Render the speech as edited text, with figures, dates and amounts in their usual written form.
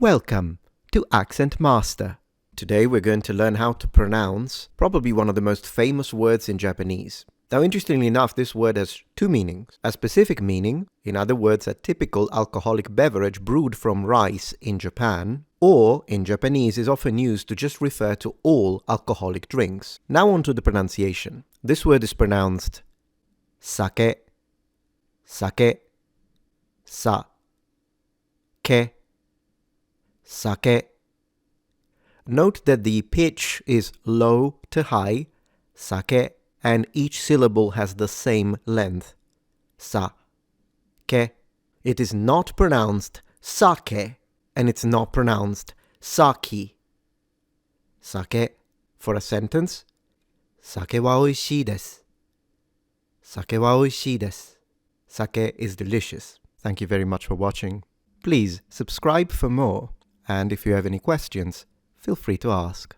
Welcome to Accent Master. Today we're going to learn how to pronounce probably one of the most famous words in Japanese. Now, interestingly enough, this word has two meanings. A specific meaning, in other words, a typical alcoholic beverage brewed from rice in Japan, or in Japanese is often used to just refer to all alcoholic drinks. Now on to the pronunciation. This word is pronounced sake, sake, sa, ke, sake. Note that the pitch is low to high, sake, and each syllable has the same length. Sa, ke. It is not pronounced sake, and it's not pronounced saki. Sake. For a sentence, sake wa oishii desu. Sake wa oishii desu. Sake is delicious. Thank you very much for watching. Please subscribe for more, and if you have any questions, feel free to ask.